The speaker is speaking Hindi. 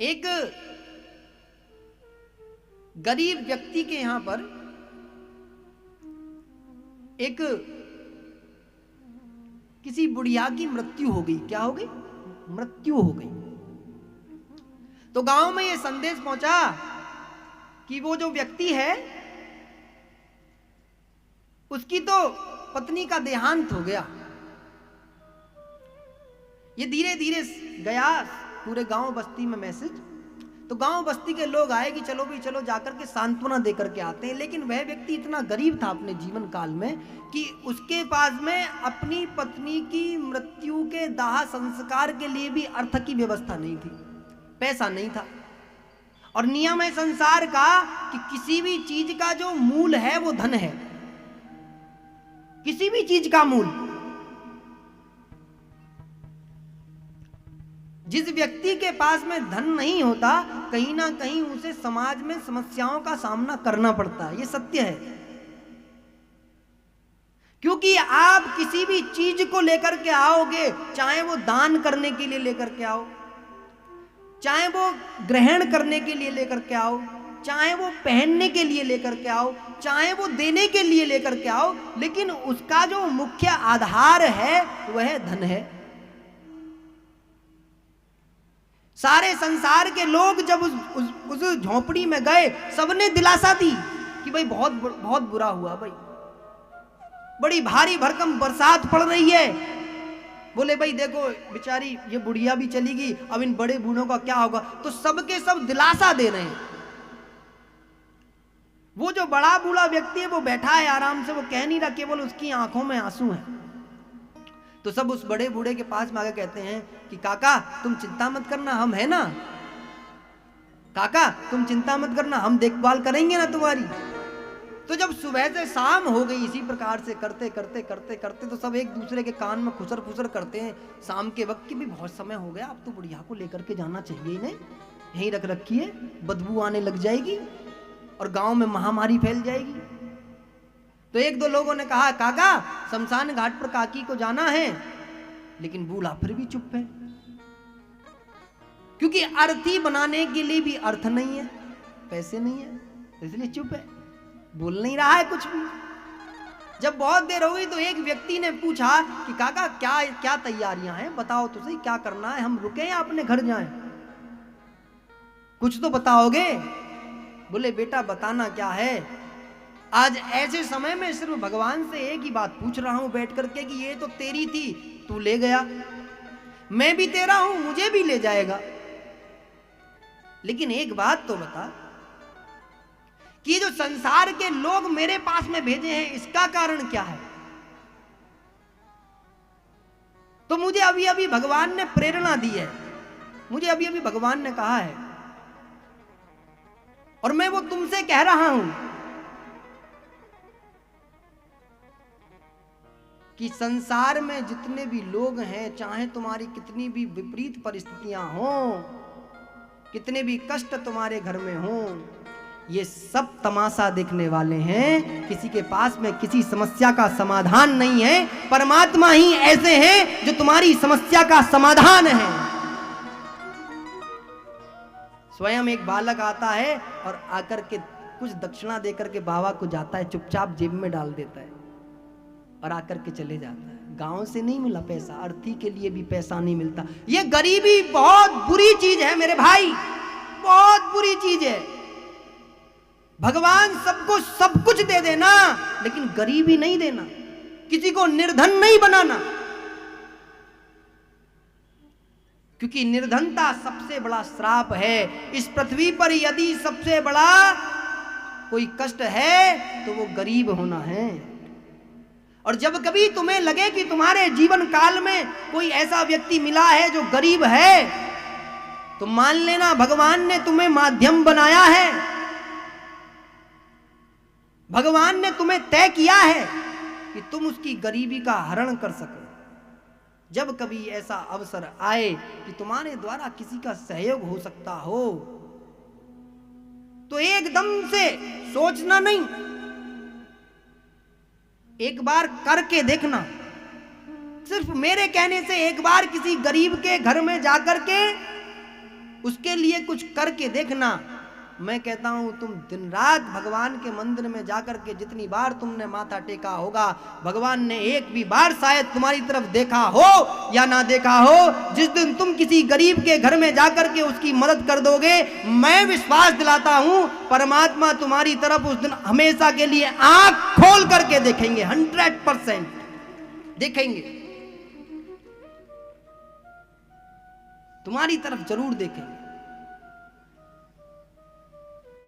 एक गरीब व्यक्ति के यहां पर एक किसी बुढ़िया की मृत्यु हो गई। क्या हो गई? मृत्यु हो गई। तो गांव में यह संदेश पहुंचा कि वो जो व्यक्ति है उसकी तो पत्नी का देहांत हो गया। ये धीरे धीरे गया पूरे गांव बस्ती में मैसेज। तो गांव बस्ती के लोग आए कि चलो भी चलो जाकर के सांत्वना देकर के आते हैं। लेकिन वह व्यक्ति इतना गरीब था अपने जीवन काल में कि उसके पास में अपनी पत्नी की मृत्यु के दाह संस्कार के लिए भी अर्थ की व्यवस्था नहीं थी, पैसा नहीं था। और नियम है संसार का कि किसी भी चीज का जो मूल है वो धन है। किसी भी चीज का मूल, जिस व्यक्ति के पास में धन नहीं होता कहीं ना कहीं उसे समाज में समस्याओं का सामना करना पड़ता है। ये सत्य है। क्योंकि आप किसी भी चीज को लेकर के आओगे, चाहे वो दान करने के लिए लेकर के आओ, चाहे वो ग्रहण करने के लिए लेकर के आओ, चाहे वो पहनने के लिए लेकर के आओ, चाहे वो देने के लिए लेकर के आओ, लेकिन उसका जो मुख्य आधार है वह धन है। सारे संसार के लोग जब उस झोपड़ी में गए, सबने दिलासा दी कि भाई बहुत बुरा हुआ, भाई बड़ी भारी भरकम बरसात पड़ रही है। बोले भाई देखो बेचारी ये बुढ़िया भी चली गई, अब इन बड़े बूढ़ों का क्या होगा। तो सबके सब दिलासा दे रहे हैं। वो जो बड़ा बूढ़ा व्यक्ति है वो बैठा है आराम से, वो कह नहीं रहा, केवल उसकी आंखों में आंसू हैं। तो सब उस बड़े बूढ़े के पास में आके कहते हैं कि काका तुम चिंता मत करना, हम है ना, काका तुम चिंता मत करना, हम देखभाल करेंगे ना तुम्हारी। तो जब सुबह से शाम हो गई इसी प्रकार से करते करते करते करते तो सब एक दूसरे के कान में खुसर खुसर करते हैं शाम के वक्त की भी बहुत समय हो गया, अब तो बुढ़िया को लेकर के जाना चाहिए, इन्हें यहीं रख रखी है, बदबू आने लग जाएगी और गांव में महामारी फैल जाएगी। तो एक दो लोगों ने कहा काका शमशान घाट पर काकी को जाना है, लेकिन बूढ़ा फिर भी चुप है, क्योंकि अर्थी बनाने के लिए भी अर्थ नहीं है, पैसे नहीं है, इसलिए चुप है, बोल नहीं रहा है कुछ भी। जब बहुत देर हो गई तो एक व्यक्ति ने पूछा कि काका क्या क्या तैयारियां हैं, बताओ तो सही क्या करना है, हम रुके या अपने घर जाएं, कुछ तो बताओगे। बोले बेटा बताना क्या है, आज ऐसे समय में सिर्फ भगवान से एक ही बात पूछ रहा हूं बैठ करके कि ये तो तेरी थी, तू ले गया, मैं भी तेरा हूं, मुझे भी ले जाएगा, लेकिन एक बात तो बता कि जो संसार के लोग मेरे पास में भेजे हैं इसका कारण क्या है। तो मुझे अभी अभी भगवान ने प्रेरणा दी है, मुझे अभी अभी भगवान ने कहा है और मैं वो तुमसे कह रहा हूं कि संसार में जितने भी लोग हैं, चाहे तुम्हारी कितनी भी विपरीत परिस्थितियां हों, कितने भी कष्ट तुम्हारे घर में हों, ये सब तमाशा देखने वाले हैं। किसी के पास में किसी समस्या का समाधान नहीं है, परमात्मा ही ऐसे हैं जो तुम्हारी समस्या का समाधान है। स्वयं एक बालक आता है और आकर के कुछ दक्षिणा देकर के बाबा को जाता है, चुपचाप जेब में डाल देता है और आकर के चले जाता है। गांव से नहीं मिला पैसा, अर्थी के लिए भी पैसा नहीं मिलता। ये गरीबी बहुत बुरी चीज है मेरे भाई, बहुत बुरी चीज है। भगवान सबको सब कुछ दे देना, लेकिन गरीबी नहीं देना, किसी को निर्धन नहीं बनाना, क्योंकि निर्धनता सबसे बड़ा श्राप है। इस पृथ्वी पर यदि सबसे बड़ा कोई कष्ट है तो वो गरीब होना है। और जब कभी तुम्हें लगे कि तुम्हारे जीवन काल में कोई ऐसा व्यक्ति मिला है जो गरीब है, तो मान लेना भगवान ने तुम्हें माध्यम बनाया है, भगवान ने तुम्हें तय किया है कि तुम उसकी गरीबी का हरण कर सको। जब कभी ऐसा अवसर आए कि तुम्हारे द्वारा किसी का सहयोग हो सकता हो, तो एकदम से सोचना नहीं, एक बार करके देखना। सिर्फ मेरे कहने से एक बार किसी गरीब के घर में जाकर के उसके लिए कुछ करके देखना। मैं कहता हूं तुम दिन रात भगवान के मंदिर में जाकर के जितनी बार तुमने माथा टेका होगा, भगवान ने एक भी बार शायद तुम्हारी तरफ देखा हो या ना देखा हो। जिस दिन तुम किसी गरीब के घर में जाकर के उसकी मदद कर दोगे, मैं विश्वास दिलाता हूं परमात्मा तुम्हारी तरफ उस दिन हमेशा के लिए आंख खोल करके देखेंगे, 100% देखेंगे, तुम्हारी तरफ जरूर देखेंगे।